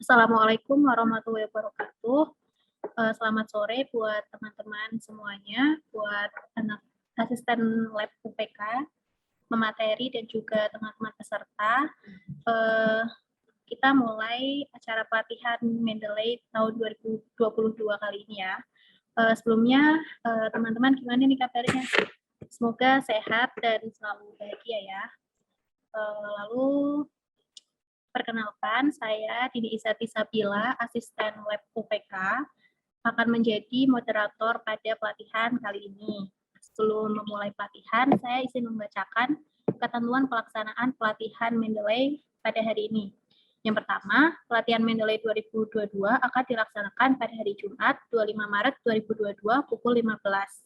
Assalamualaikum warahmatullahi wabarakatuh. Selamat sore buat teman-teman semuanya, buat anak asisten lab UPK, pemateri dan juga teman-teman peserta. Kita mulai acara pelatihan Mendeley tahun 2022 kali ini ya. Sebelumnya teman-teman gimana nih kabarnya? Semoga sehat dan selalu bahagia ya. Lalu perkenalkan, saya Dini Isati Sabila, asisten lab UPK, akan menjadi moderator pada pelatihan kali ini. Sebelum memulai pelatihan, saya izin membacakan ketentuan pelaksanaan pelatihan Mendeley pada hari ini. Yang pertama, pelatihan Mendeley 2022 akan dilaksanakan pada hari Jumat 25 Maret 2022 pukul 15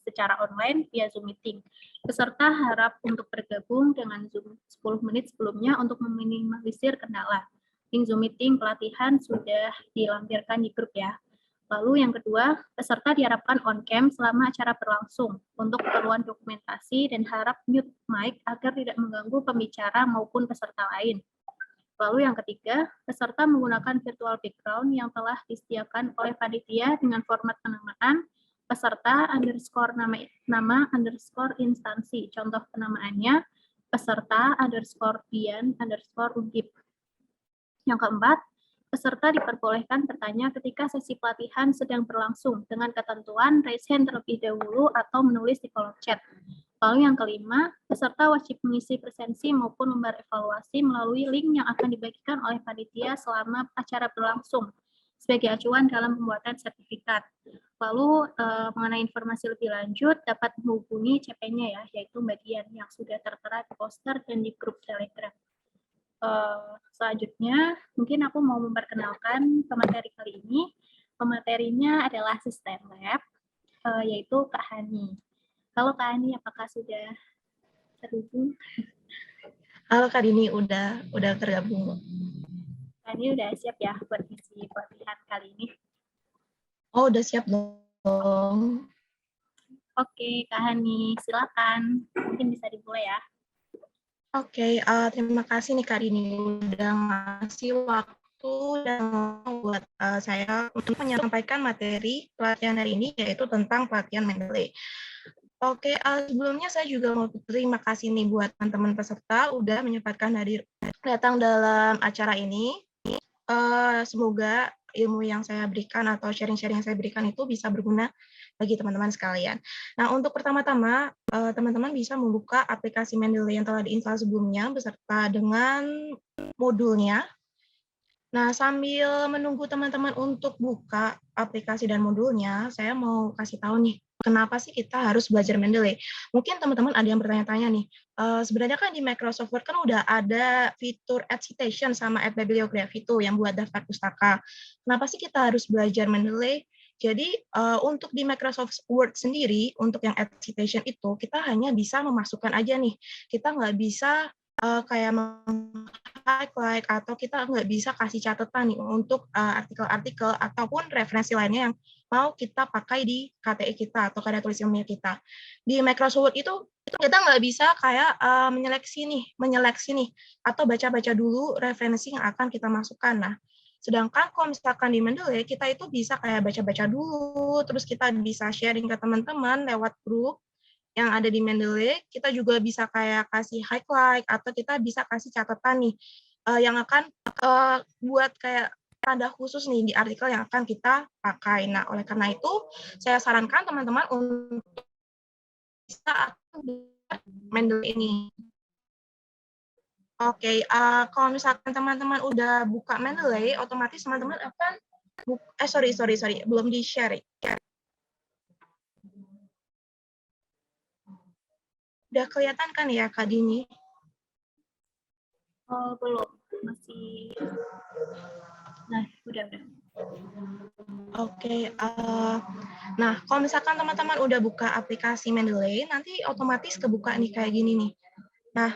secara online via Zoom Meeting. Peserta harap untuk bergabung dengan Zoom 10 menit sebelumnya untuk meminimalisir kendala. Link Zoom Meeting pelatihan sudah dilampirkan di grup ya. Lalu yang kedua, peserta diharapkan on-cam selama acara berlangsung untuk keperluan dokumentasi dan harap mute mic agar tidak mengganggu pembicara maupun peserta lain. Lalu yang ketiga, peserta menggunakan virtual background yang telah disediakan oleh panitia dengan format penamaan peserta underscore nama underscore instansi. Contoh penamaannya peserta underscore Dian underscore Undip. Yang keempat, peserta diperbolehkan bertanya ketika sesi pelatihan sedang berlangsung dengan ketentuan raise hand terlebih dahulu atau menulis di kolom chat. Lalu yang kelima, peserta wajib mengisi presensi maupun lembar evaluasi melalui link yang akan dibagikan oleh panitia selama acara berlangsung sebagai acuan dalam pembuatan sertifikat. Lalu mengenai informasi lebih lanjut dapat menghubungi CP-nya ya, yaitu bagian yang sudah tertera di poster dan di grup Telegram. Selanjutnya, mungkin aku mau memperkenalkan pemateri kali ini. Pematerinya adalah asisten lab, yaitu Kak Hani. Halo Kak Ani, apakah sudah terhubung? Halo Kak Dini, udah tergabung. Kak Ani udah siap ya buat isi pelatihan kali ini? Oh, udah siap dong. Oke, Kak Hani, silakan. Mungkin bisa dimulai ya. Oke, terima kasih nih Kak Dini udah ngasih waktu dan buat saya untuk menyampaikan materi pelatihan hari ini, yaitu tentang pelatihan Mendeley. Oke, sebelumnya saya juga mau terima kasih nih buat teman-teman peserta udah menyempatkan datang dalam acara ini. Semoga ilmu yang saya berikan atau sharing-sharing yang saya berikan itu bisa berguna bagi teman-teman sekalian. Nah, untuk pertama-tama, teman-teman bisa membuka aplikasi Mendeley yang telah diinstal sebelumnya beserta dengan modulnya. Nah, sambil menunggu teman-teman untuk buka aplikasi dan modulnya, saya mau kasih tahu nih, kenapa sih kita harus belajar Mendeley? Mungkin teman-teman ada yang bertanya-tanya nih, sebenarnya kan di Microsoft Word kan udah ada fitur add citation sama add bibliography itu yang buat daftar pustaka. Kenapa sih kita harus belajar Mendeley? Jadi, untuk di Microsoft Word sendiri, untuk yang add citation itu, kita hanya bisa memasukkan aja nih. Kita nggak bisa kayak highlight atau kita nggak bisa kasih catatan nih untuk artikel-artikel ataupun referensi lainnya yang mau kita pakai di KTI kita atau karya tulis ilmiah kita. Di Microsoft Word itu kita nggak bisa kayak menyeleksi nih atau baca-baca dulu referensi yang akan kita masukkan. Nah, sedangkan kalau misalkan di Mendeley kita itu bisa kayak baca-baca dulu, terus kita bisa sharing ke teman-teman lewat grup yang ada di Mendeley, kita juga bisa kayak kasih highlight atau kita bisa kasih catatan nih yang akan buat kayak tanda khusus nih di artikel yang akan kita pakai. Nah, oleh karena itu saya sarankan teman-teman untuk bisa Mendeley ini. Oke, kalau misalkan teman-teman udah buka Mendeley, otomatis teman-teman akan sorry, belum di-share. Udah kelihatan kan ya, Kak Dini? Oh, belum. Masih. Nah, udah. Oke, nah kalau misalkan teman-teman udah buka aplikasi Mendeley, nanti otomatis kebuka nih kayak gini nih. Nah,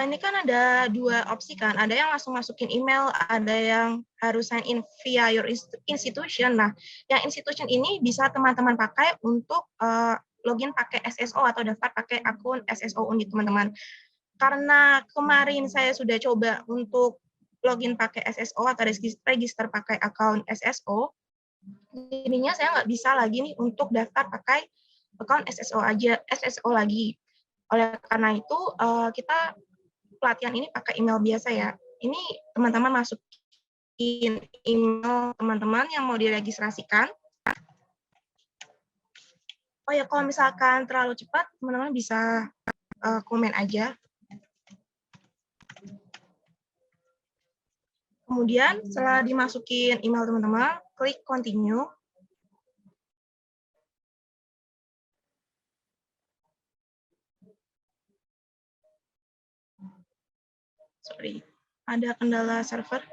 ini kan ada dua opsi kan, ada yang langsung masukin email, ada yang harus sign in via your institution. Nah, yang institution ini bisa teman-teman pakai untuk login pakai SSO atau daftar pakai akun SSO Undip teman-teman. Karena kemarin saya sudah coba untuk login pakai SSO atau register pakai akun SSO, jadinya saya nggak bisa lagi nih untuk daftar pakai akun SSO lagi. Oleh karena itu, kita pelatihan ini pakai email biasa ya. Ini teman-teman masukin email teman-teman yang mau diregistrasikan. Oh ya, kalau misalkan terlalu cepat, teman-teman bisa komen aja. Kemudian setelah dimasukin email teman-teman, klik continue. Sorry, ada kendala server.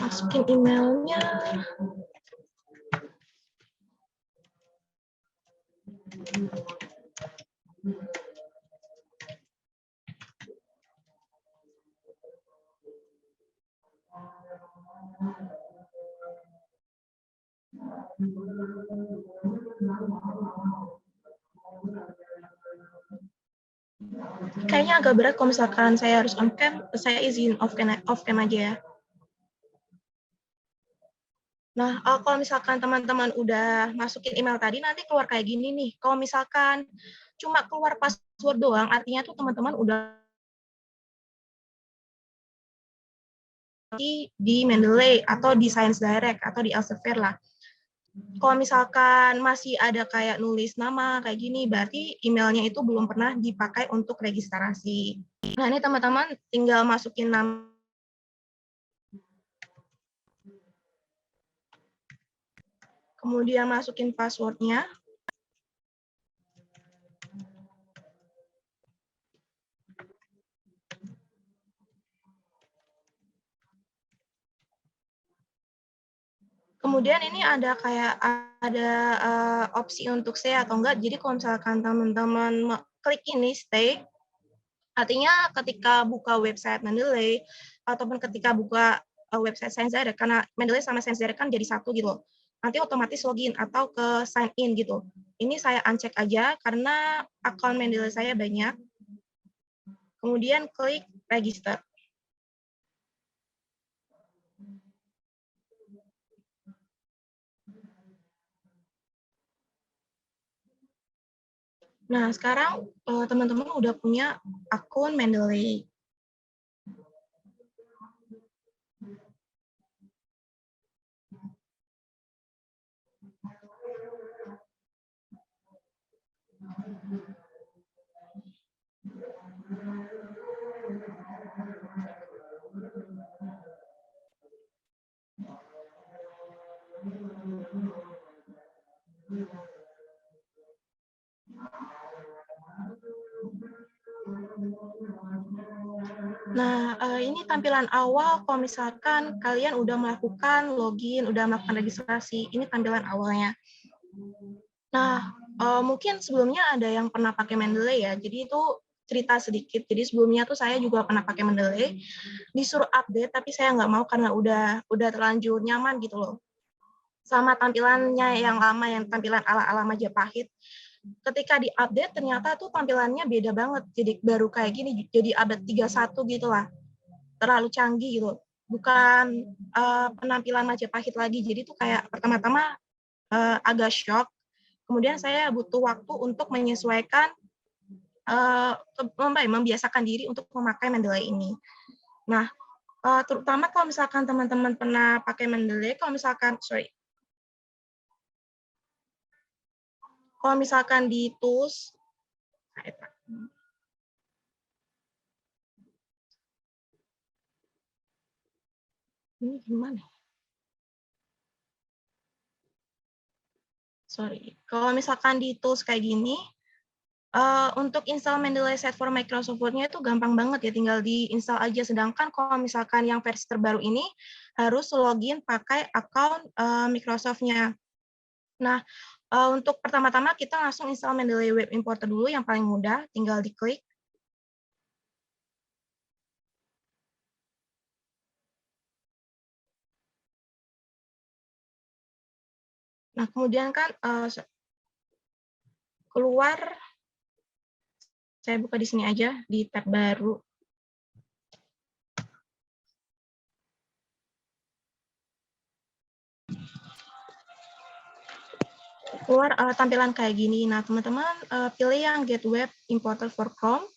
Masukin emailnya. Kayaknya agak berat kalau misalkan saya harus on cam, saya izin off cam aja ya. Nah, kalau misalkan teman-teman udah masukin email tadi, nanti keluar kayak gini nih. Kalau misalkan cuma keluar password doang, artinya tuh teman-teman udah di Mendeley atau di Science Direct atau di Elsevier lah. Kalau misalkan masih ada kayak nulis nama kayak gini, berarti emailnya itu belum pernah dipakai untuk registrasi. Nah, ini teman-teman tinggal masukin nama. Kemudian masukin passwordnya. Kemudian ini ada kayak opsi untuk stay atau enggak. Jadi kalau misalkan teman-teman klik ini stay, artinya ketika buka website Mendeley ataupun ketika buka website Science Direct, karena Mendeley sama Science Direct kan jadi satu gitu loh. Nanti otomatis login atau ke sign in gitu. Ini saya uncheck aja karena akun Mendeley saya banyak. Kemudian klik register. Nah, sekarang teman-teman udah punya akun Mendeley. Nah, ini tampilan awal kalau misalkan kalian udah melakukan login, udah melakukan registrasi. Ini tampilan awalnya. Nah, mungkin sebelumnya ada yang pernah pakai Mendeley ya. Jadi itu cerita sedikit. Jadi sebelumnya tuh saya juga pernah pakai Mendeley. Disuruh update, tapi saya nggak mau karena udah terlanjur nyaman gitu loh. Sama tampilannya yang lama, yang tampilan ala-ala Majapahit. Ketika di-update, ternyata tuh tampilannya beda banget. Jadi baru kayak gini, jadi update 31 gitu lah. Terlalu canggih gitu. Bukan penampilan Majapahit lagi. Jadi tuh kayak pertama-tama agak shock. Kemudian saya butuh waktu untuk menyesuaikan, membiasakan diri untuk memakai Mendeley ini. Nah, terutama kalau misalkan teman-teman pernah pakai Mendeley, kalau misalkan di tools, ini gimana? Kalau misalkan di tools kayak gini, untuk install Mendeley Site for Microsoft Word-nya itu gampang banget ya, tinggal di-install aja. Sedangkan kalau misalkan yang versi terbaru ini harus login pakai akun Microsoft-nya. Nah, untuk pertama-tama kita langsung install Mendeley Web Importer dulu, yang paling mudah, tinggal diklik. Nah, kemudian kan keluar, saya buka di sini aja, di tab baru. Keluar tampilan kayak gini. Nah, teman-teman pilih yang Get Web Importer for Chrome.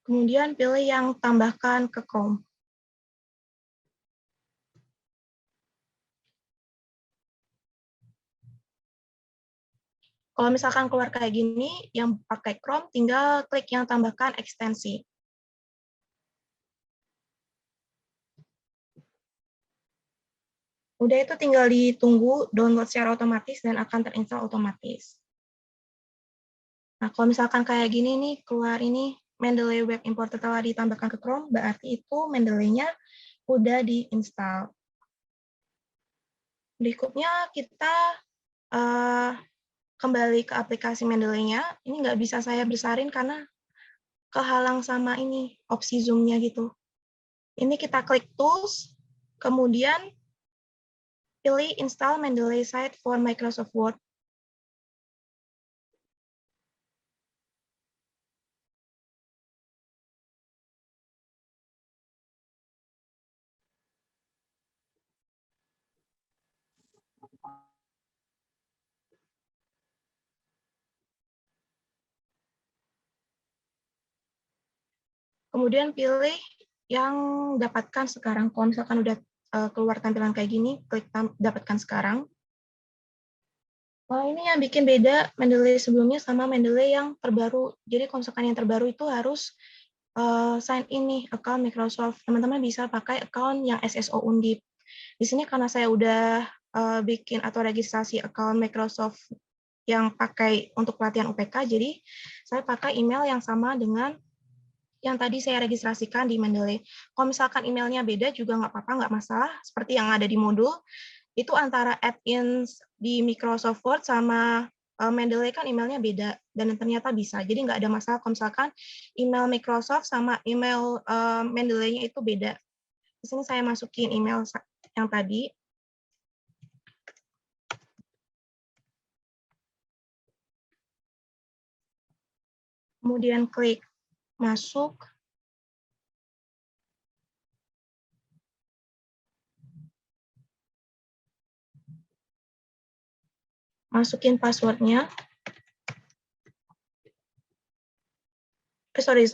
Kemudian pilih yang tambahkan ke Chrome. Kalau misalkan keluar kayak gini, yang pakai Chrome, tinggal klik yang tambahkan ekstensi. Udah itu tinggal ditunggu download secara otomatis dan akan terinstall otomatis. Nah, kalau misalkan kayak gini nih, keluar ini Mendeley Web Importer telah ditambahkan ke Chrome, berarti itu Mendeley-nya udah diinstal. Berikutnya kita kembali ke aplikasi Mendeley-nya. Ini nggak bisa saya besarin karena kehalang sama ini, opsi zoom-nya gitu. Ini kita klik Tools, kemudian pilih Install Mendeley Site for Microsoft Word. Kemudian pilih yang dapatkan sekarang. Kalau misalkan udah keluar tampilan kayak gini, klik dapatkan sekarang. Nah, ini yang bikin beda Mendeley sebelumnya sama Mendeley yang terbaru. Jadi kalau misalkan yang terbaru itu harus sign in nih, account Microsoft. Teman-teman bisa pakai account yang SSO Undip. Di sini karena saya udah bikin atau registrasi account Microsoft yang pakai untuk pelatihan UPK, jadi saya pakai email yang sama dengan yang tadi saya registrasikan di Mendeley. Kalau misalkan emailnya beda juga nggak apa-apa, nggak masalah. Seperti yang ada di modul, itu antara add-ins di Microsoft Word sama Mendeley kan emailnya beda, dan ternyata bisa. Jadi nggak ada masalah kalau misalkan email Microsoft sama email Mendeley-nya itu beda. Di sini saya masukin email yang tadi. Kemudian klik masuk. Masukin password-nya. Sorry.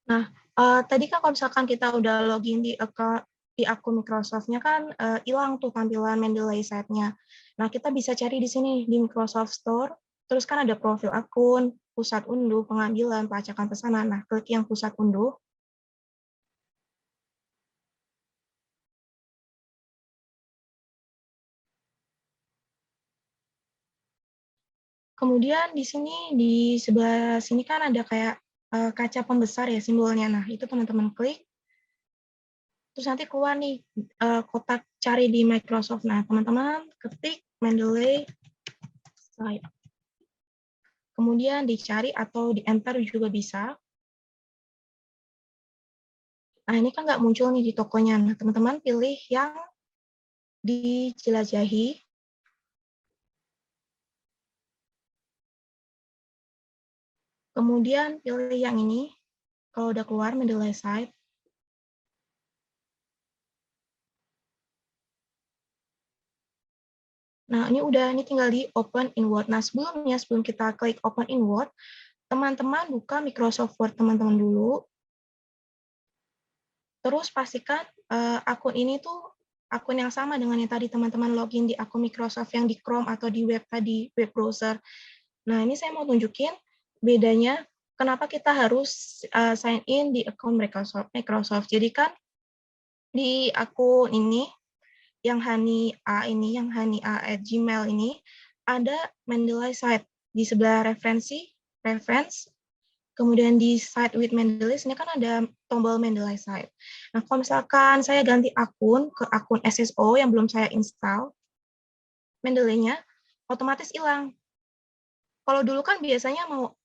Nah, tadi kan kalau misalkan kita udah login di akun Microsoft-nya kan hilang tuh tampilan Mendeley Site-nya. Nah, kita bisa cari di sini di Microsoft Store, terus kan ada profil akun, pusat unduh, pengambilan, pelacakan pesanan. Nah, klik yang pusat unduh. Kemudian di sini, di sebelah sini kan ada kayak kaca pembesar ya simbolnya. Nah, itu teman-teman klik. Terus nanti keluar nih kotak cari di Microsoft. Nah, teman-teman ketik Mendeley Site. Kemudian dicari atau di-enter juga bisa. Nah, ini kan nggak muncul nih di tokonya. Nah, teman-teman pilih yang dijelajahi. Kemudian pilih yang ini. Kalau udah keluar Mendeley Site. Nah, ini tinggal di open in Word. Nah, sebelum kita klik open in Word, teman-teman buka Microsoft Word teman-teman dulu. Terus pastikan akun ini tuh akun yang sama dengan yang tadi teman-teman login di akun Microsoft yang di Chrome atau di web tadi, web browser. Nah, ini saya mau tunjukin bedanya kenapa kita harus sign in di akun Microsoft. Jadi kan di akun ini, yang hani@gmail ini, ada Mendeley site. Di sebelah reference, kemudian di site with Mendeley, ini kan ada tombol Mendeley site. Nah, kalau misalkan saya ganti akun ke akun SSO yang belum saya install, Mendeley-nya otomatis hilang. Kalau dulu kan biasanya mau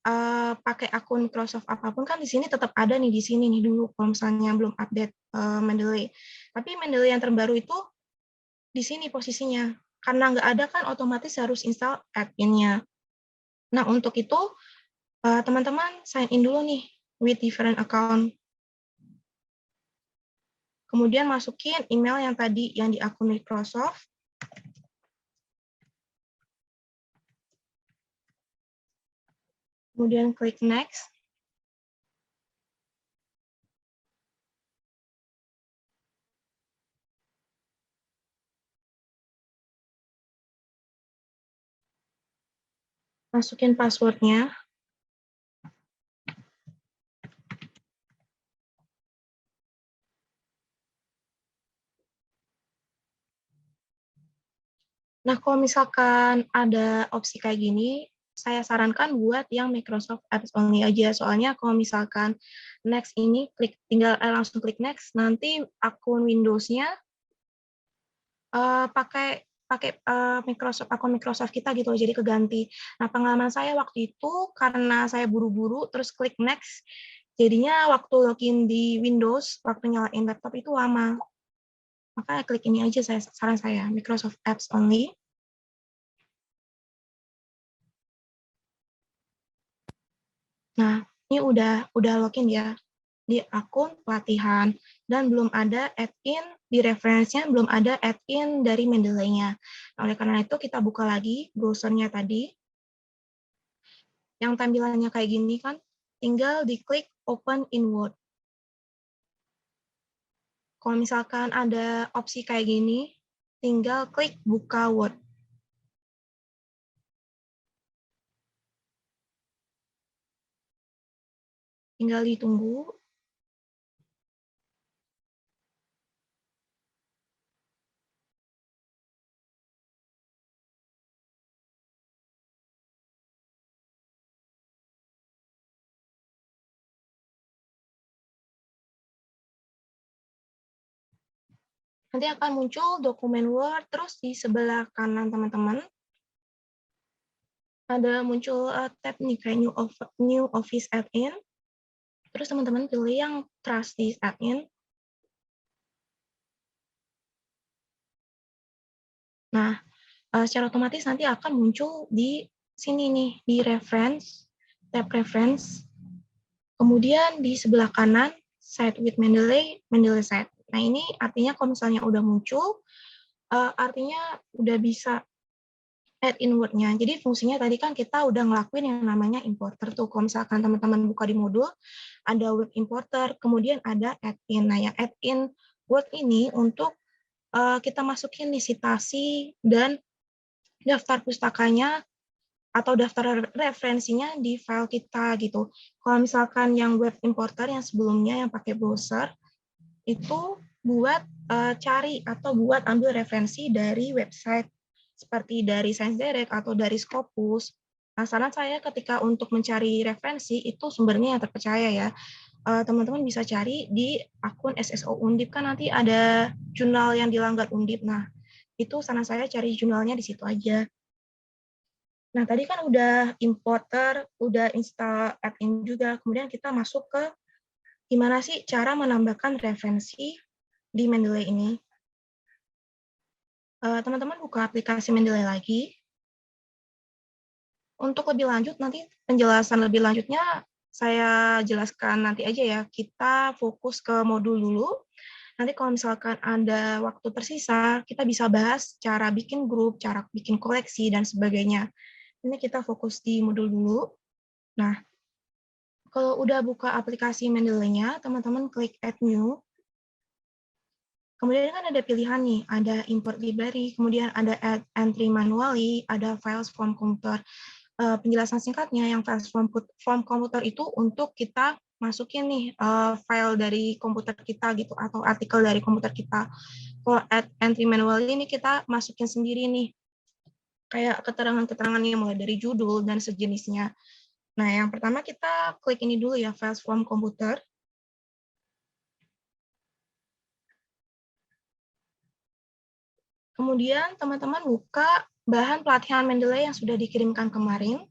pakai akun Microsoft apapun kan di sini tetap ada nih di sini nih dulu kalau misalnya belum update Mendeley. Tapi Mendeley yang terbaru itu di sini posisinya. Karena nggak ada kan otomatis harus install add-in-nya. Nah, untuk itu teman-teman sign in dulu nih with different account. Kemudian masukin email yang tadi yang di akun Microsoft. Kemudian klik next. Masukin passwordnya. Nah, kalau misalkan ada opsi kayak gini, saya sarankan buat yang Microsoft Apps Only aja. Soalnya kalau misalkan next ini tinggal langsung klik next, nanti akun Windows-nya pakai akun Microsoft kita gitu, jadi keganti. Nah, pengalaman saya waktu itu karena saya buru-buru terus klik next, jadinya waktu login di Windows, waktu nyalain laptop itu lama. Makanya klik ini aja saran saya, Microsoft Apps Only. Nah, ini udah login ya di akun pelatihan dan belum ada add-in di referensinya, belum ada add-in dari Mendeley-nya. Nah, oleh karena itu kita buka lagi browsernya tadi. Yang tampilannya kayak gini kan, tinggal diklik open in Word. Kalau misalkan ada opsi kayak gini, tinggal klik buka Word. Tinggal ditunggu. Nanti akan muncul dokumen Word, terus di sebelah kanan teman-teman, ada muncul tab nih kayak New Office Add-in. Terus teman-teman pilih yang Trust this Add-in. Nah, secara otomatis nanti akan muncul di sini nih, di tab reference. Kemudian di sebelah kanan, Site with Mendeley Site. Nah, ini artinya kalau misalnya udah muncul, artinya udah bisa add in Word-nya. Jadi fungsinya tadi kan kita udah ngelakuin yang namanya importer tuh. Kalau misalkan teman-teman buka di modul, ada web importer, kemudian ada add-in. Nah, yang add-in Word ini untuk kita masukin nih citasi dan daftar pustakanya atau daftar referensinya di file kita gitu. Kalau misalkan yang web importer yang sebelumnya yang pakai browser, itu buat cari atau buat ambil referensi dari website seperti dari Science Direct atau dari Scopus. Nah, saran saya ketika untuk mencari referensi itu sumbernya yang terpercaya ya. Teman-teman bisa cari di akun SSO Undip, kan nanti ada jurnal yang dilanggar Undip. Nah, itu saran saya cari jurnalnya di situ aja. Nah, tadi kan udah importer, udah install add-in juga. Kemudian kita masuk ke gimana sih cara menambahkan referensi di Mendeley ini. Teman-teman buka aplikasi Mendeley lagi. Untuk lebih lanjut, nanti penjelasan lebih lanjutnya saya jelaskan nanti aja ya. Kita fokus ke modul dulu. Nanti kalau misalkan ada waktu tersisa, kita bisa bahas cara bikin grup, cara bikin koleksi, dan sebagainya. Ini kita fokus di modul dulu. Nah, kalau udah buka aplikasi Mendeley-nya, teman-teman klik Add New. Kemudian kan ada pilihan nih, ada Import Library, kemudian ada Add Entry Manually, ada Files from Computer. Penjelasan singkatnya, yang files from komputer itu untuk kita masukin nih file dari komputer kita gitu, atau artikel dari komputer kita. Kalau Add Entry Manually ini kita masukin sendiri nih, kayak keterangan-keterangannya mulai dari judul dan sejenisnya. Nah, yang pertama kita klik ini dulu ya, Files from Computer. Kemudian teman-teman buka bahan pelatihan Mendeley yang sudah dikirimkan kemarin.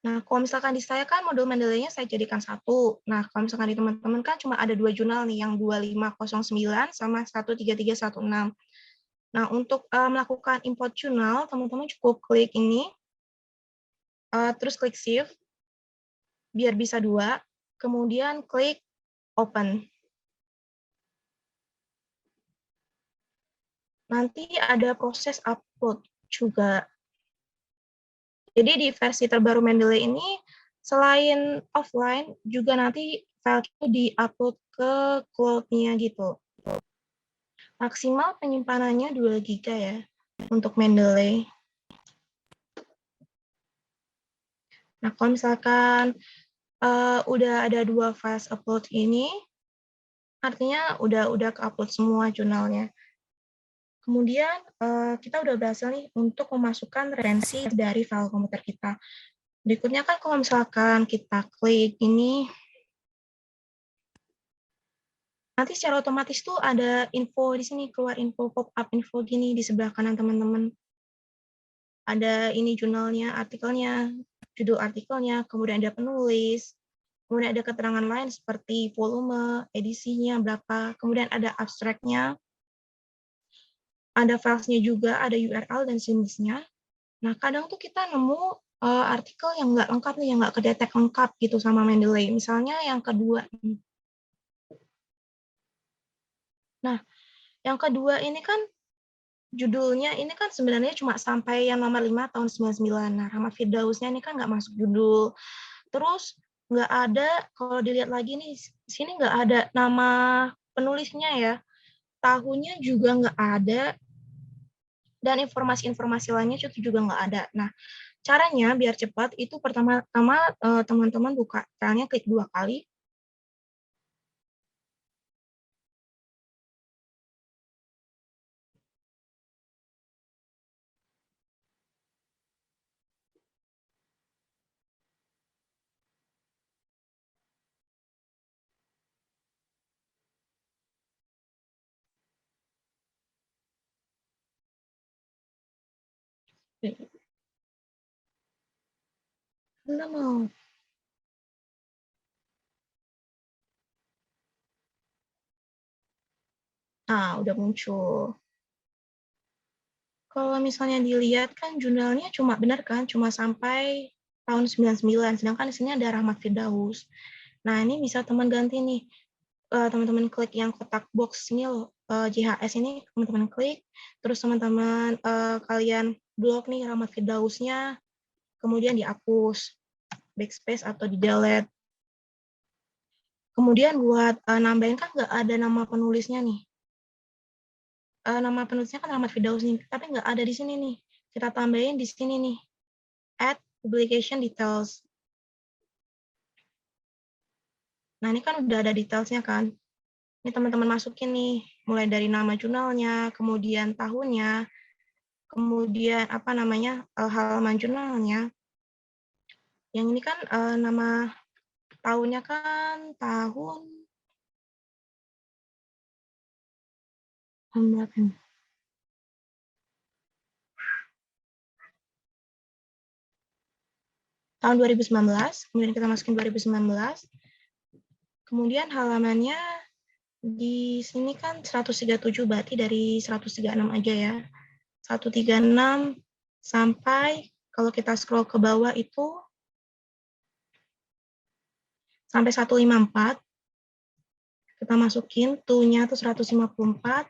Nah, kalau misalkan di saya kan modul Mendeley-nya saya jadikan satu. Nah, kalau misalkan di teman-teman kan cuma ada 2 jurnal nih, yang 2509 sama 13316. Nah, untuk melakukan import jurnal, teman-teman cukup klik ini, terus klik Save, biar bisa 2, kemudian klik Open. Nanti ada proses upload juga. Jadi di versi terbaru Mendeley ini, selain offline, juga nanti file itu di-upload ke cloud-nya gitu. Maksimal penyimpanannya 2 GB ya, untuk Mendeley. Nah, kalau misalkan udah ada 2 file upload ini, artinya udah ke-upload semua jurnalnya. Kemudian kita udah berhasil nih untuk memasukkan referensi dari file komputer kita. Berikutnya kan kalau misalkan kita klik ini, nanti secara otomatis tuh ada info di sini, keluar info pop-up info gini di sebelah kanan teman-teman. Ada ini jurnalnya, artikelnya, judul artikelnya, kemudian ada penulis, kemudian ada keterangan lain seperti volume, edisinya berapa, kemudian ada abstraknya, ada filesnya juga, ada URL dan jenisnya. Nah, kadang tuh kita nemu artikel yang nggak lengkap nih, yang nggak kedetek lengkap gitu sama Mendeley. Misalnya yang kedua. Nah, yang kedua ini kan judulnya ini kan sebenarnya cuma sampai yang nomor 5 tahun 99. Nah, Rahmat Firdausnya ini kan nggak masuk judul. Terus nggak ada, kalau dilihat lagi nih, sini nggak ada nama penulisnya ya. Tahunnya juga nggak ada, dan informasi-informasi lainnya itu juga nggak ada. Nah, caranya biar cepat itu pertama-tama teman-teman buka filenya, klik 2 kali. Anda mau. Nah, udah muncul. Kalau misalnya dilihat kan jurnalnya cuma benar kan, cuma sampai tahun 99, sedangkan di sini ada Rahmat Firdaus. Nah, ini bisa teman ganti nih. Teman-teman klik yang kotak box ini loh, JHS ini teman-teman klik, terus teman-teman kalian blok nih Rahmat Firdausnya, kemudian dihapus, backspace atau di delete. Kemudian buat nambahin kan nggak ada nama penulisnya nih. Nama penulisnya kan Rahmat Firdaus nih, tapi nggak ada di sini nih. Kita tambahin di sini nih, add publication details. Nah, ini kan udah ada detailsnya kan. Ini teman-teman masukin nih, mulai dari nama jurnalnya, kemudian tahunnya, kemudian apa namanya, halaman jurnalnya. Yang ini kan nama tahunnya kan tahun tahun 2019, kemudian kita masukin 2019. Kemudian halamannya di sini kan 137, berarti dari 136 aja ya. 136 sampai kalau kita scroll ke bawah itu sampai 154. Kita masukin to-nya tuh 154.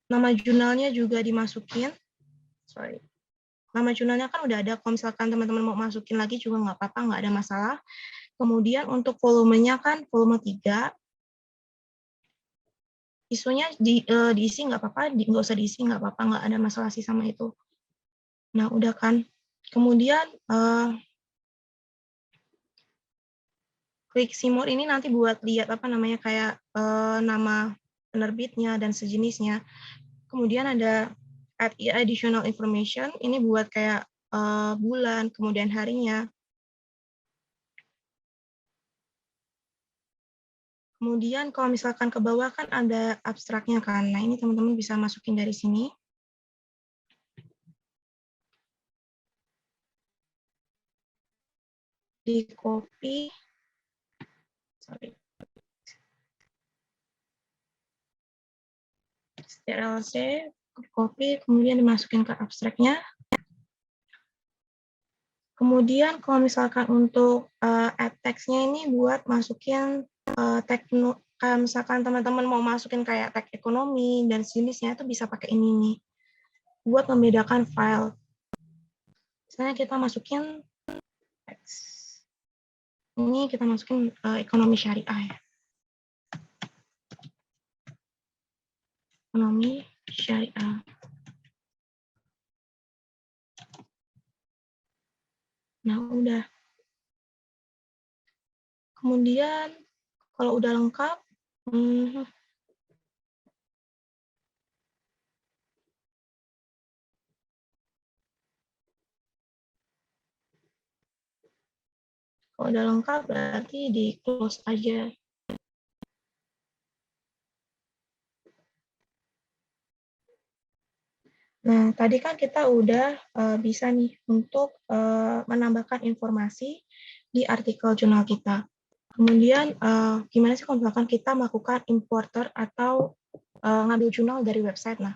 Nama jurnalnya juga dimasukin. Sorry. Nama jurnalnya kan udah ada, kalau misalkan teman-teman mau masukin lagi juga nggak apa-apa, nggak ada masalah. Kemudian untuk volumenya kan volume 3. Isunya diisi nggak apa-apa, nggak usah diisi nggak apa-apa, nggak ada masalah sih sama itu. Nah, udah kan. Kemudian klik Simur ini nanti buat lihat apa namanya kayak nama penerbitnya dan sejenisnya. Kemudian ada add additional information, ini buat kayak bulan, kemudian harinya. Kemudian kalau misalkan ke bawah kan ada abstraknya kan. Nah, ini teman-teman bisa masukin dari sini. Di copy. Sorry. CTRL-C, copy, kemudian dimasukin ke abstraknya. Kemudian kalau misalkan untuk add text-nya ini buat masukin kayak misalkan teman-teman mau masukin kayak tag ekonomi dan jenisnya itu bisa pakai ini nih. Buat membedakan file. Misalnya kita masukin teks. Ini kita masukin ekonomi syariah ya. Ekonomi syariah. Nah, udah. Kemudian kalau udah lengkap, kalau udah lengkap berarti di close aja. Nah, tadi kan kita udah bisa nih untuk menambahkan informasi di artikel jurnal kita. Kemudian, gimana sih kalau misalkan kita melakukan importer atau ngambil jurnal dari website? Nah,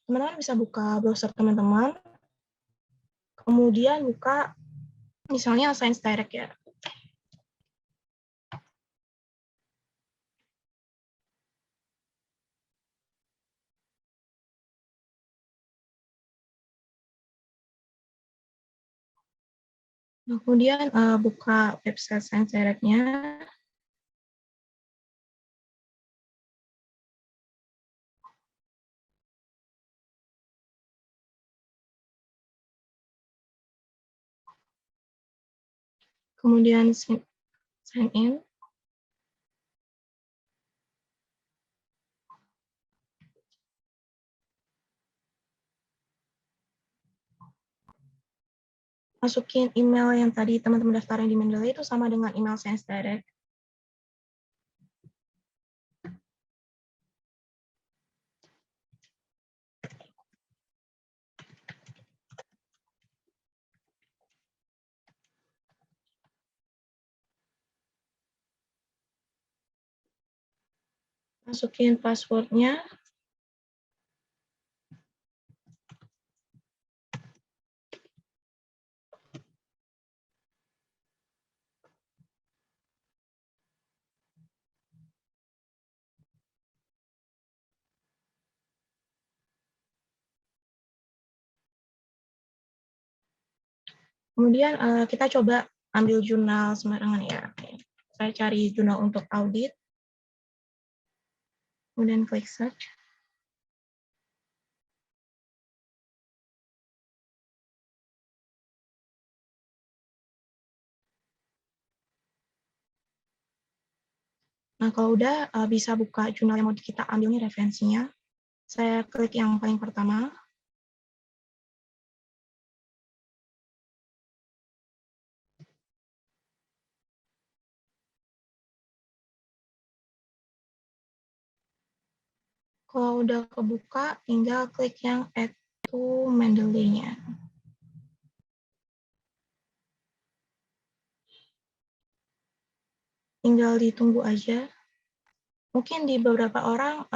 teman-teman bisa buka browser teman-teman, kemudian buka misalnya Science Direct ya. Nah, kemudian buka website Science Direct-nya. Kemudian sign in. Masukin email yang tadi teman-teman daftarin di Mendeley itu sama dengan email Science Direct. Masukin passwordnya. Kemudian kita coba ambil jurnal sembarangan ya. Saya cari jurnal untuk audit. Kemudian klik search. Nah, kalau udah bisa buka jurnal yang mau kita ambil nih referensinya. Saya klik yang paling pertama. Kalau udah kebuka, tinggal klik yang add to Mendeley-nya. Tinggal ditunggu aja. Mungkin di beberapa orang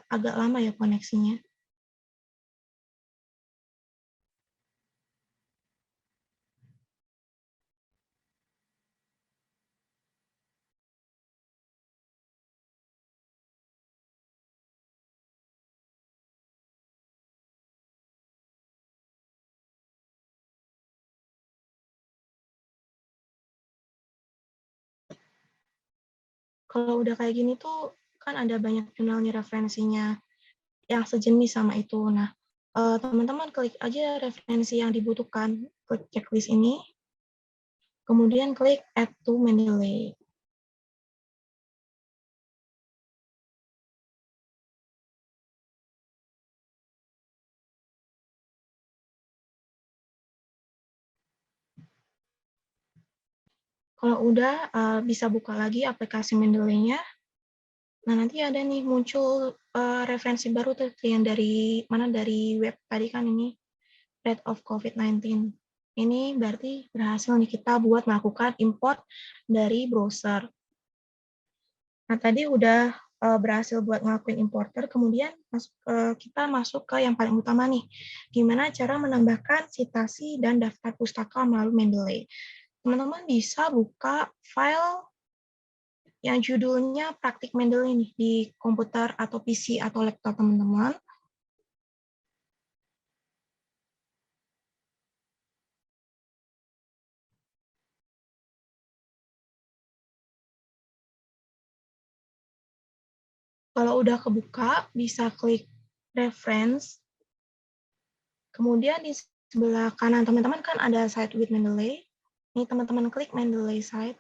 agak lama ya koneksinya. Kalau udah kayak gini tuh kan ada banyak jurnalnya referensinya yang sejenis sama itu. Nah, teman-teman klik aja referensi yang dibutuhkan, klik checklist ini, kemudian klik add to Mendeley. Kalau udah, bisa buka lagi aplikasi Mendeley-nya. Nah, nanti ada nih muncul referensi baru tuh yang dari mana, dari web tadi kan ini, Rate of COVID-19. Ini berarti berhasil nih kita buat melakukan import dari browser. Nah, tadi udah berhasil buat ngelakuin importer, kemudian kita masuk ke yang paling utama nih, gimana cara menambahkan citasi dan daftar pustaka melalui Mendeley. Teman-teman bisa buka file yang judulnya praktik Mendeley nih di komputer atau PC atau laptop teman-teman. Kalau udah kebuka, bisa klik reference. Kemudian di sebelah kanan teman-teman kan ada site with Mendeley. Ini teman-teman klik Mendeley site.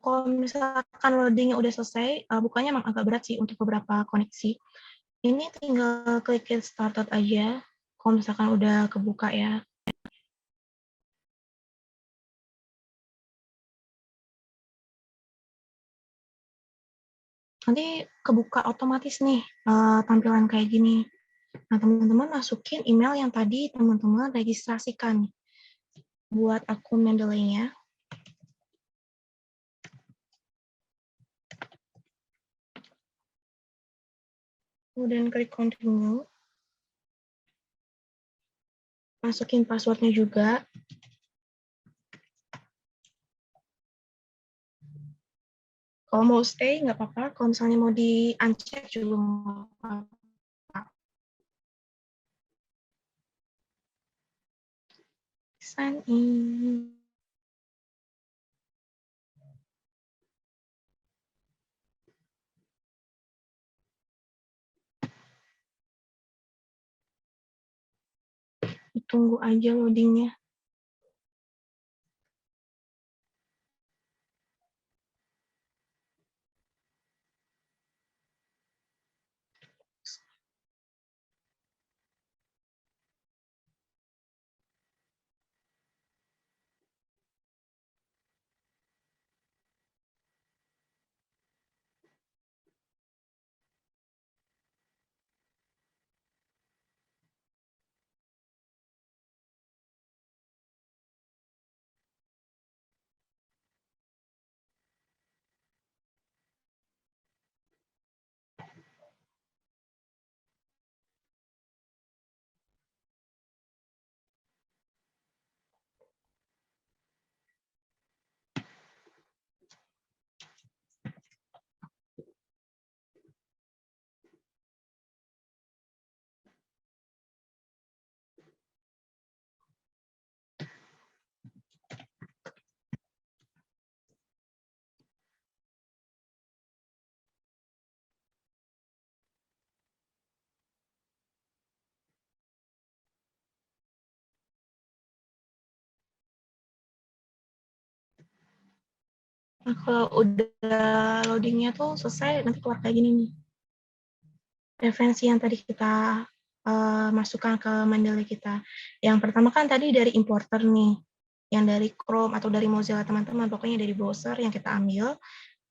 Kalau misalkan loading udah selesai, bukanya emang agak berat sih untuk beberapa koneksi. Ini tinggal klik get started aja, kalau misalkan udah kebuka ya. Nanti kebuka otomatis nih tampilan kayak gini. Nah, teman-teman masukin email yang tadi teman-teman registrasikan buat akun Mendeley-nya. Kemudian klik continue. Masukin passwordnya juga. Kalau mau stay nggak apa-apa, kalau misalnya mau di-uncheck juga nggak apa-apa. Sign in. Tunggu aja loadingnya. Nah, kalau udah loadingnya tuh selesai, nanti keluar kayak gini nih. Referensi yang tadi kita masukkan ke Mendeley kita. Yang pertama kan tadi dari importer nih, yang dari Chrome atau dari Mozilla teman-teman, pokoknya dari browser yang kita ambil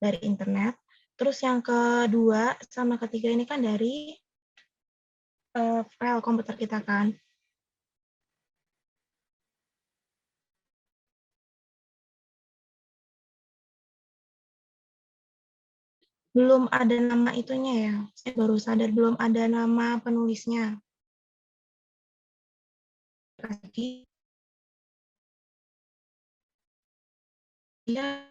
dari internet. Terus yang kedua sama ketiga ini kan dari file komputer kita kan. Belum ada nama itunya ya, saya baru sadar belum ada nama penulisnya. Lagi dia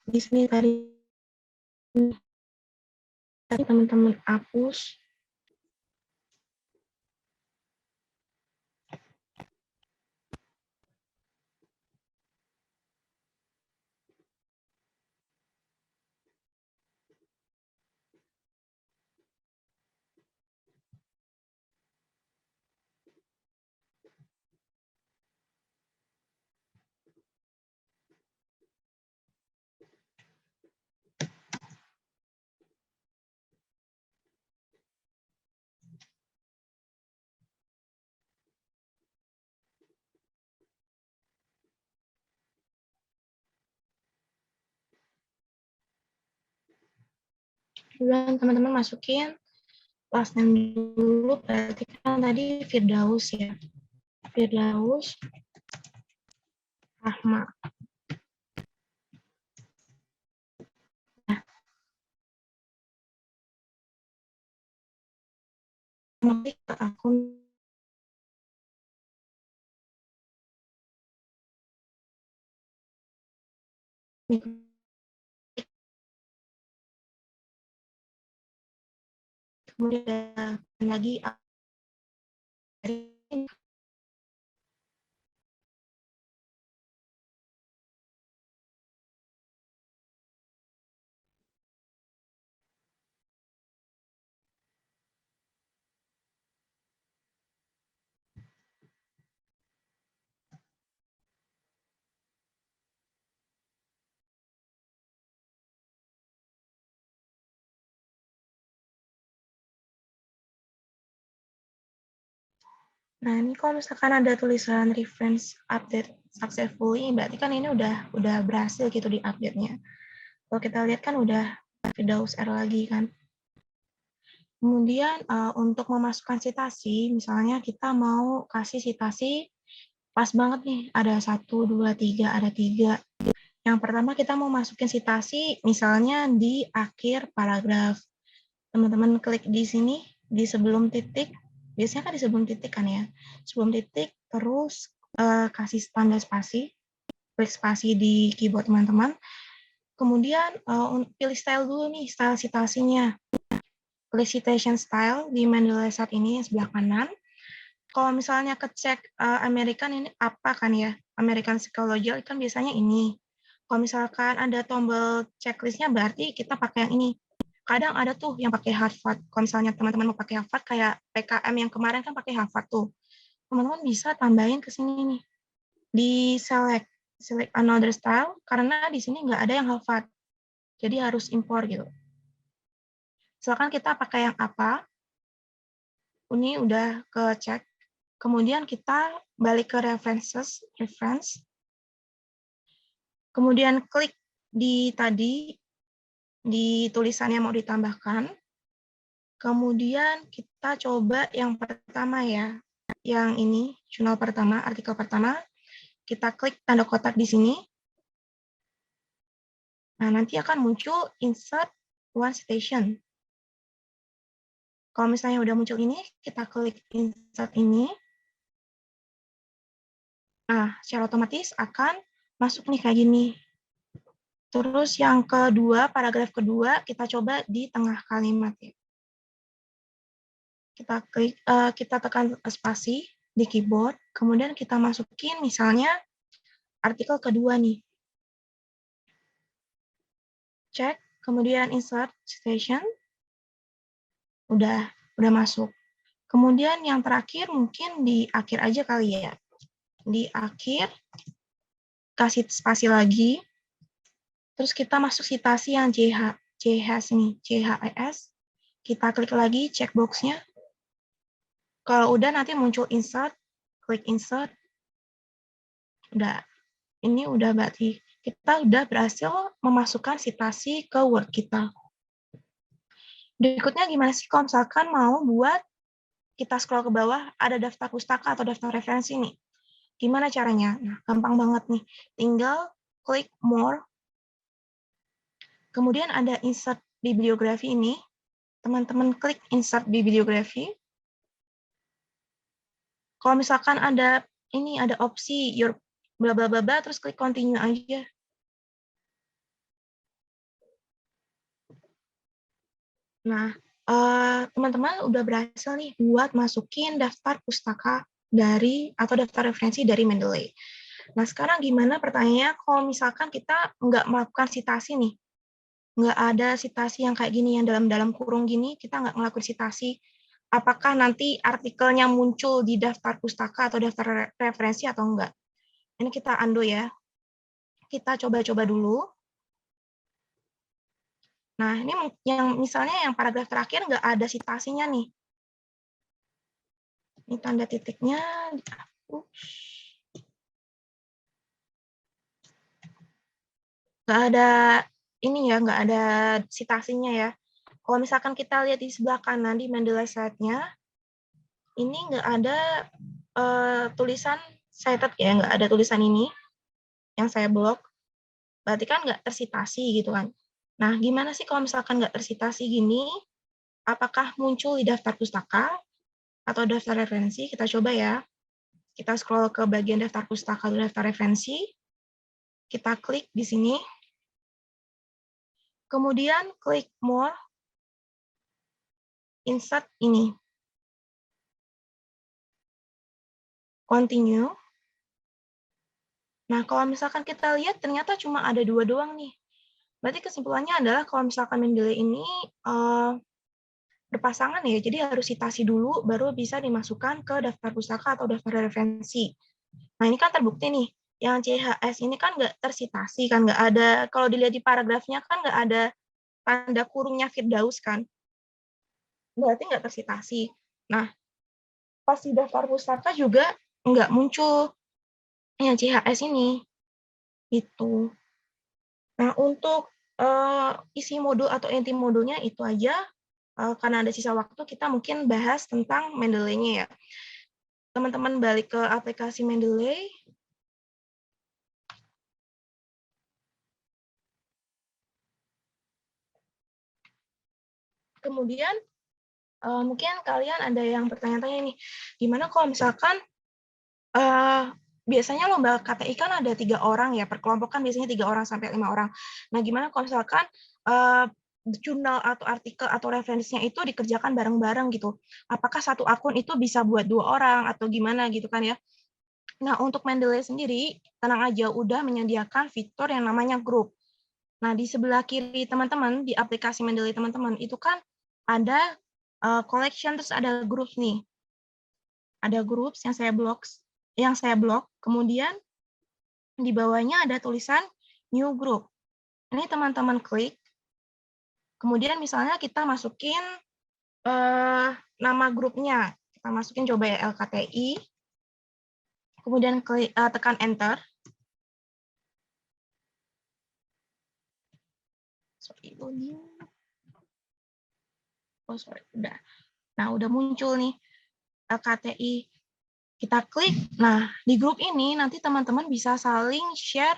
di sini tadi teman-teman hapus. Dan teman-teman masukin last name dulu, berarti kan tadi Firdaus ya. Firdaus Rahma. Nah, klik ke akun kemudian lagi nah ini kalau misalkan ada tulisan reference update successfully, berarti kan ini udah berhasil gitu di update-nya. Kalau kita lihat kan udah Firdaus R lagi kan. Kemudian untuk memasukkan citasi, misalnya kita mau kasih citasi pas banget nih, ada 1, 2, 3, ada 3. Yang pertama kita mau masukin citasi misalnya di akhir paragraf. Teman-teman klik di sini, di sebelum titik, biasanya kan di sebelum titik kan ya. Sebelum titik, terus kasih tanda spasi, klik spasi di keyboard teman-teman. Kemudian pilih style dulu nih, style citasinya. Klik citation style di Mendeley saat ini yang sebelah kanan. Kalau misalnya kecek American ini apa kan ya, American Psychology kan biasanya ini. Kalau misalkan ada tombol checklistnya berarti kita pakai yang ini. Kadang ada tuh yang pakai Harvard. Kalau misalnya teman-teman mau pakai Harvard kayak PKM yang kemarin kan pakai Harvard tuh. Teman-teman bisa tambahin ke sini nih. Di select another style karena di sini nggak ada yang Harvard. Jadi harus impor gitu. Silakan kita pakai yang apa. Ini udah kecek. Kemudian kita balik ke reference, kemudian klik di tadi, di tulisan yang mau ditambahkan, kemudian kita coba yang pertama ya, yang ini, jurnal pertama, artikel pertama, kita klik tanda kotak di sini, nah nanti akan muncul insert one citation. Kalau misalnya udah muncul ini, kita klik insert ini, nah secara otomatis akan masuk nih kayak gini. Terus yang kedua, paragraf kedua, kita coba di tengah kalimat ya. Kita klik, kita tekan spasi di keyboard, kemudian kita masukin misalnya artikel kedua nih. Cek, kemudian insert citation, udah masuk. Kemudian yang terakhir mungkin di akhir aja kali ya. di akhir, kasih spasi lagi, terus kita masuk citasi yang CHS ini, CHES, kita klik lagi checkbox-nya. Kalau udah nanti muncul insert, klik insert, udah. Ini udah berarti kita udah berhasil memasukkan citasi ke Word kita. Berikutnya gimana sih kalau misalkan mau buat kita scroll ke bawah, ada daftar pustaka atau daftar referensi nih. Gimana caranya? Nah, gampang banget nih. Tinggal klik more. Kemudian ada insert bibliografi ini. Teman-teman klik insert bibliografi. Kalau misalkan ada ini ada opsi your bla bla bla bla, terus klik continue aja. Nah, teman-teman udah berhasil nih buat masukin daftar pustaka dari atau daftar referensi dari Mendeley. Nah, sekarang gimana pertanyaannya kalau misalkan kita nggak melakukan citasi nih, nggak ada citasi yang kayak gini, yang dalam kurung gini, kita nggak ngelakuin citasi, apakah nanti artikelnya muncul di daftar pustaka atau daftar referensi atau enggak? Ini kita undo ya. Kita coba-coba dulu. Nah, ini yang misalnya yang paragraf terakhir nggak ada citasinya nih. Ini tanda titiknya dihapus. Nggak ada ini ya, nggak ada citasinya ya. Kalau misalkan kita lihat di sebelah kanan di Mendeley slide-nya, ini nggak ada tulisan cited ya, nggak ada tulisan ini yang saya blok. Berarti kan nggak tersitasi gitu kan. Nah, gimana sih kalau misalkan nggak tersitasi gini? Apakah muncul di daftar pustaka atau daftar referensi? Kita coba ya. Kita scroll ke bagian daftar pustaka atau daftar referensi. Kita klik di sini. Kemudian klik more. Insert ini. Continue. Nah, kalau misalkan kita lihat ternyata cuma ada 2 doang nih. Berarti kesimpulannya adalah kalau misalkan Mendeley ini berpasangan ya, jadi harus citasi dulu baru bisa dimasukkan ke daftar pustaka atau daftar referensi. Nah, ini kan terbukti nih, yang CHS ini kan nggak tersitasi, kan nggak ada, kalau dilihat di paragrafnya kan nggak ada tanda kurungnya Firdaus kan, berarti nggak tersitasi. Nah, pas di daftar pustaka juga nggak muncul yang CHS ini. Itu. Nah, untuk isi modul atau inti modulnya itu aja. Karena ada sisa waktu, kita mungkin bahas tentang Mendeley-nya ya. Teman-teman balik ke aplikasi Mendeley. Kemudian, mungkin kalian ada yang bertanya-tanya nih, gimana kalau misalkan biasanya lomba KTI kan ada 3 orang ya, per kelompok kan biasanya 3 orang sampai 5 orang. Nah, gimana kalau misalkan jurnal atau artikel atau referensinya itu dikerjakan bareng-bareng gitu. Apakah satu akun itu bisa buat 2 orang atau gimana gitu kan ya. Nah, untuk Mendeley sendiri, tenang aja udah menyediakan fitur yang namanya grup. Nah, di sebelah kiri teman-teman, di aplikasi Mendeley teman-teman, itu kan ada collection, terus ada group nih. Ada groups yang saya blok, kemudian di bawahnya ada tulisan new group. Ini teman-teman klik, kemudian misalnya kita masukin nama grupnya. Kita masukin coba ya LKTI, kemudian klik, tekan enter. Sorry, loading. Oh, sorry, udah. Nah, udah muncul nih LKTI. Kita klik. Nah, di grup ini nanti teman-teman bisa saling share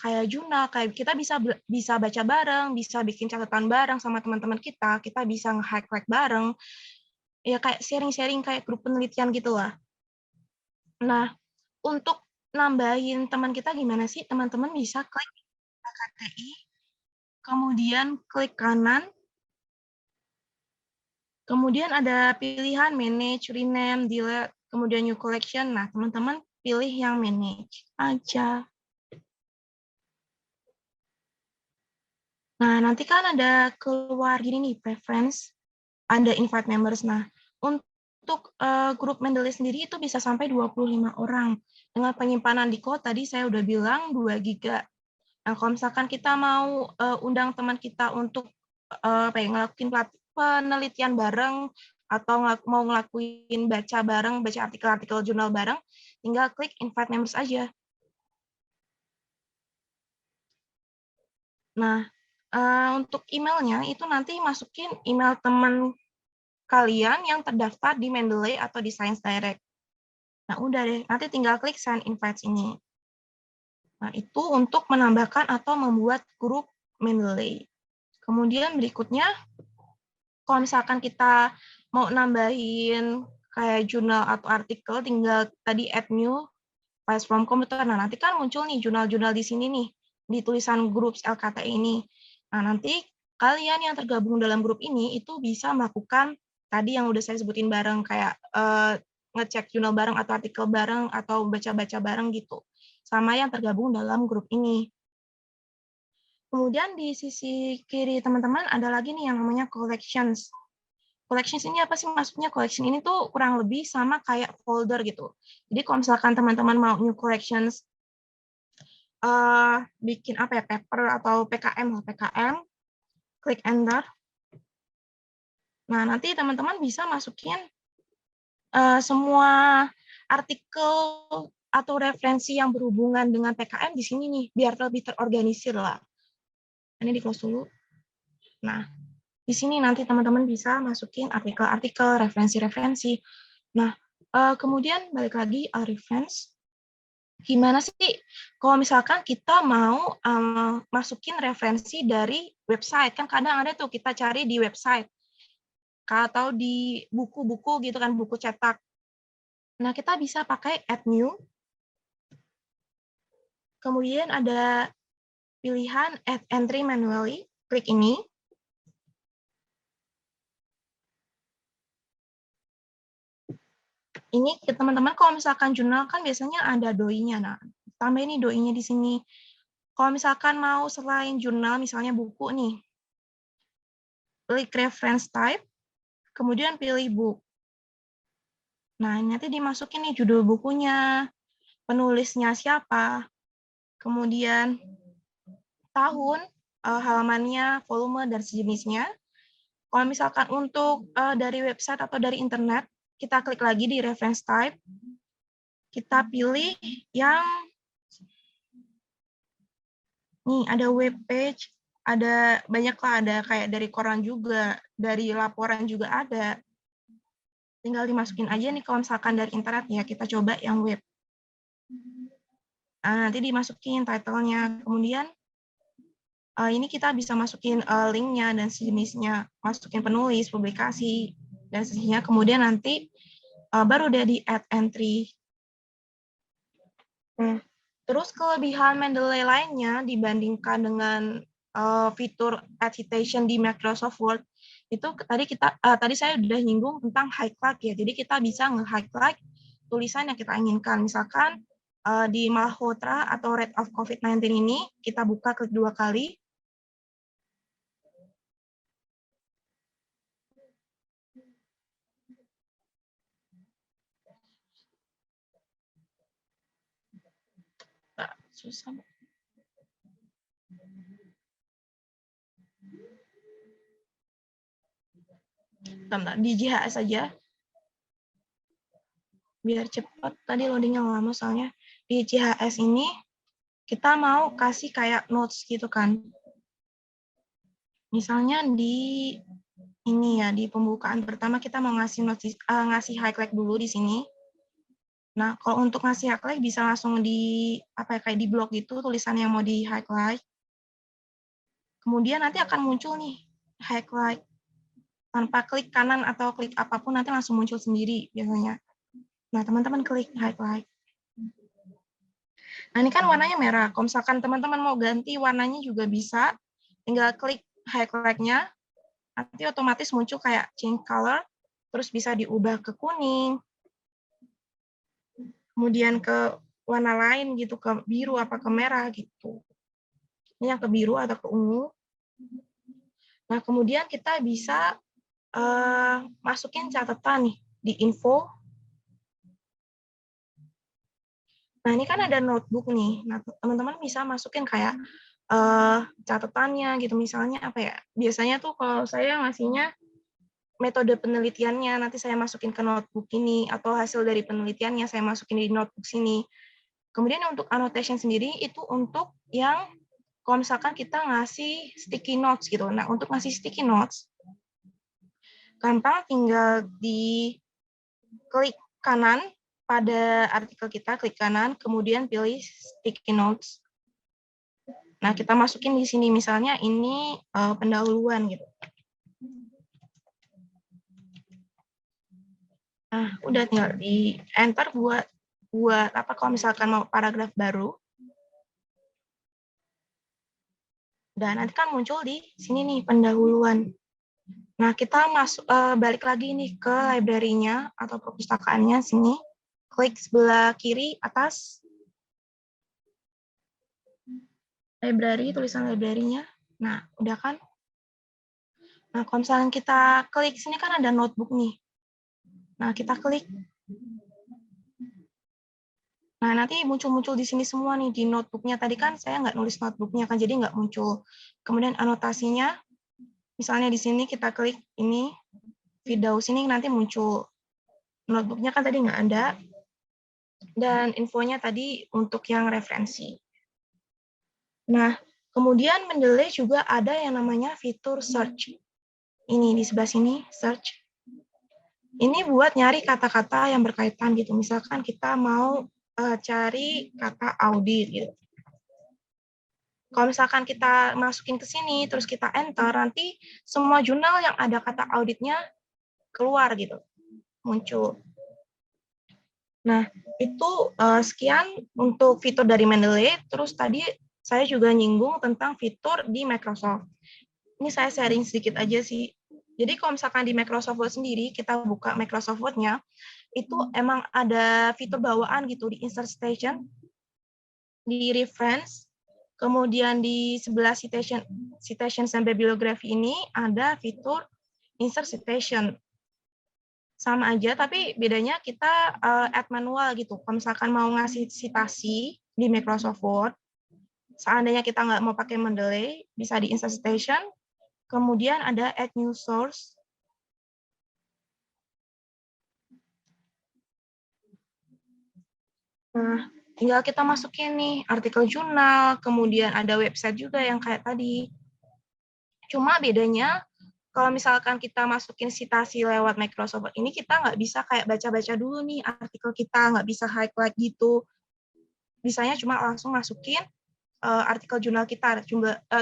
kayak jurnal, kayak kita bisa baca bareng, bisa bikin catatan bareng sama teman-teman kita bisa nge-hack bareng. Ya kayak sharing-sharing kayak grup penelitian gitu lah. Nah, untuk nambahin teman kita gimana sih? Teman-teman bisa klik LKTI, kemudian klik kanan, kemudian ada pilihan manage, rename, delete, kemudian new collection. Nah, teman-teman pilih yang manage aja. Nah, nanti kan ada keluar gini nih, preference, ada invite members. Nah, untuk untuk grup Mendeley sendiri itu bisa sampai 25 orang. Dengan penyimpanan di cloud tadi saya udah bilang 2 giga. Nah, kalau misalkan kita mau undang teman kita untuk ngelakuin penelitian bareng atau mau ngelakuin baca bareng, baca artikel-artikel jurnal bareng, tinggal klik invite members aja. Nah, untuk emailnya itu nanti masukin email teman kalian yang terdaftar di Mendeley atau di Science Direct. Nah, udah deh, nanti tinggal klik send invites ini. Nah, itu untuk menambahkan atau membuat grup Mendeley. Kemudian berikutnya, kalau misalkan kita mau nambahin kayak jurnal atau artikel, tinggal tadi add new files from computer. Nah, nanti kan muncul nih jurnal-jurnal di sini nih, di tulisan groups LKT ini. Nah, nanti kalian yang tergabung dalam grup ini itu bisa melakukan tadi yang udah saya sebutin bareng, kayak ngecek jurnal bareng atau artikel bareng atau baca-baca bareng gitu, sama yang tergabung dalam grup ini. Kemudian di sisi kiri teman-teman ada lagi nih yang namanya collections. Collections ini apa sih maksudnya? Collection ini tuh kurang lebih sama kayak folder gitu. Jadi kalau misalkan teman-teman mau new collections, bikin apa ya, paper atau PKM, klik enter. Nah, nanti teman-teman bisa masukin semua artikel atau referensi yang berhubungan dengan PKM di sini nih, biar lebih terorganisir lah. Ini di close dulu. Nah, di sini nanti teman-teman bisa masukin artikel-artikel, referensi-referensi. Nah, kemudian balik lagi reference. Gimana sih kalau misalkan kita mau masukin referensi dari website? Kan kadang ada tuh kita cari di website atau di buku-buku gitu kan, buku cetak. Nah, kita bisa pakai add new. Kemudian ada pilihan add entry manually. Klik ini. Ini teman-teman kalau misalkan jurnal kan biasanya ada doi-nya. Nah, tambah ini doi-nya di sini. Kalau misalkan mau selain jurnal, misalnya buku nih, klik reference type, kemudian pilih book. Nah, nanti dimasukin nih judul bukunya, penulisnya siapa, kemudian tahun, halamannya, volume, dan sejenisnya. Kalau misalkan untuk dari website atau dari internet, kita klik lagi di reference type, kita pilih yang nih ada web page, ada banyak lah, ada kayak dari koran juga, dari laporan juga ada. Tinggal dimasukin aja nih kalau misalkan dari internet ya, kita coba yang web. Nah, nanti dimasukin title-nya, kemudian ini kita bisa masukin link-nya dan sejenisnya, masukin penulis, publikasi, dan sejenisnya, kemudian nanti baru udah di add entry. Terus kelebihan Mendeley lainnya dibandingkan dengan fitur add citation di Microsoft Word, itu tadi saya udah nyinggung tentang highlight ya. Jadi kita bisa nge-highlight tulisan yang kita inginkan. Misalkan di Malhotra atau rate of COVID-19 ini, kita buka klik 2 kali. Susah. Bentar, di JHS saja. Biar cepat, tadi loadingnya lama soalnya. Di JHS ini, kita mau kasih kayak notes gitu kan. Misalnya di ini ya, di pembukaan pertama kita mau ngasih highlight dulu di sini. Nah, kalau untuk ngasih highlight bisa langsung di kayak di blog gitu tulisan yang mau di highlight. Kemudian nanti akan muncul nih highlight. Tanpa klik kanan atau klik apapun nanti langsung muncul sendiri biasanya. Nah, teman-teman klik highlight. Nah, ini kan warnanya merah. Kalau misalkan teman-teman mau ganti warnanya juga bisa. Tinggal klik highlight-nya, nanti otomatis muncul kayak change color, terus bisa diubah ke kuning, kemudian ke warna lain gitu, ke biru apa ke merah gitu. Ini yang ke biru atau ke ungu. Nah, kemudian kita bisa masukin catatan nih di info. Nah, ini kan ada notebook nih. Nah, teman-teman bisa masukin kayak catatannya gitu. Misalnya apa ya? Biasanya tuh kalau saya ngasihnya metode penelitiannya, nanti saya masukin ke notebook ini, atau hasil dari penelitiannya saya masukin di notebook sini. Kemudian untuk annotation sendiri itu untuk yang kalau misalkan kita ngasih sticky notes gitu. Nah, untuk ngasih sticky notes, gampang tinggal di klik kanan pada artikel kita, klik kanan, kemudian pilih sticky notes. Nah, kita masukin di sini, misalnya ini pendahuluan gitu. Nah, udah tinggal di enter buat apa kalau misalkan mau paragraf baru. Dan nanti kan muncul di sini nih pendahuluan. Nah, kita balik lagi nih ke library-nya atau perpustakaannya sini. Klik sebelah kiri atas. Library, tulisan library-nya. Nah, udah kan? Nah, kalau misalnya kita klik sini kan ada notebook nih. Nah, kita klik. Nah, nanti muncul-muncul di sini semua nih di notebook-nya. Tadi kan saya nggak nulis notebook-nya kan, jadi nggak muncul. Kemudian anotasinya, misalnya di sini kita klik ini, video sini nanti muncul. Notebook-nya kan tadi nggak ada. Dan infonya tadi untuk yang referensi. Nah, kemudian Mendeley juga ada yang namanya fitur search. Ini di sebelah sini, search. Ini buat nyari kata-kata yang berkaitan gitu. Misalkan kita mau cari kata audit gitu. Kalau misalkan kita masukin ke sini, terus kita enter, nanti semua jurnal yang ada kata auditnya keluar gitu, muncul. Nah, itu sekian untuk fitur dari Mendeley. Terus tadi saya juga nyinggung tentang fitur di Microsoft. Ini saya sharing sedikit aja sih. Jadi kalau misalkan di Microsoft Word sendiri, kita buka Microsoft Word-nya, itu emang ada fitur bawaan gitu di Insert Citation, di Reference, kemudian di sebelah citation and bibliography ini ada fitur Insert Citation. Sama aja, tapi bedanya kita add manual gitu. Kalau misalkan mau ngasih citasi di Microsoft Word, seandainya kita nggak mau pakai Mendeley, bisa di Insert Citation, kemudian ada add new source. Nah, tinggal kita masukin nih artikel jurnal, kemudian ada website juga yang kayak tadi. Cuma bedanya, kalau misalkan kita masukin citasi lewat Microsoft Word ini, kita nggak bisa kayak baca-baca dulu nih artikel kita, nggak bisa highlight gitu. Bisanya cuma langsung masukin artikel jurnal kita,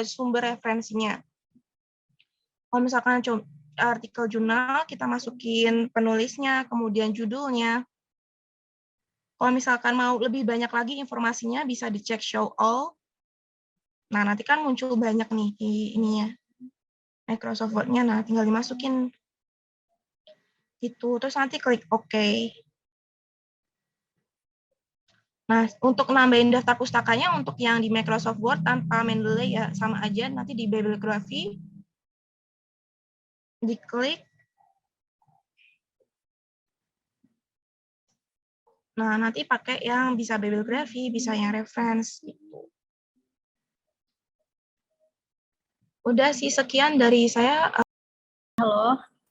sumber referensinya. Kalau misalkan artikel jurnal, kita masukin penulisnya, kemudian judulnya. Kalau misalkan mau lebih banyak lagi informasinya, bisa dicek show all. Nah, nanti kan muncul banyak nih di ininya. Microsoft Word-nya, nah tinggal dimasukin. Gitu, terus nanti klik OK. Nah, untuk nambahin daftar pustakanya, untuk yang di Microsoft Word tanpa Mendeley ya sama aja, nanti di bibliografi, diklik. Nah, nanti pakai yang bisa bibliografi, bisa yang reference. Gitu. Udah sih, sekian dari saya. Halo,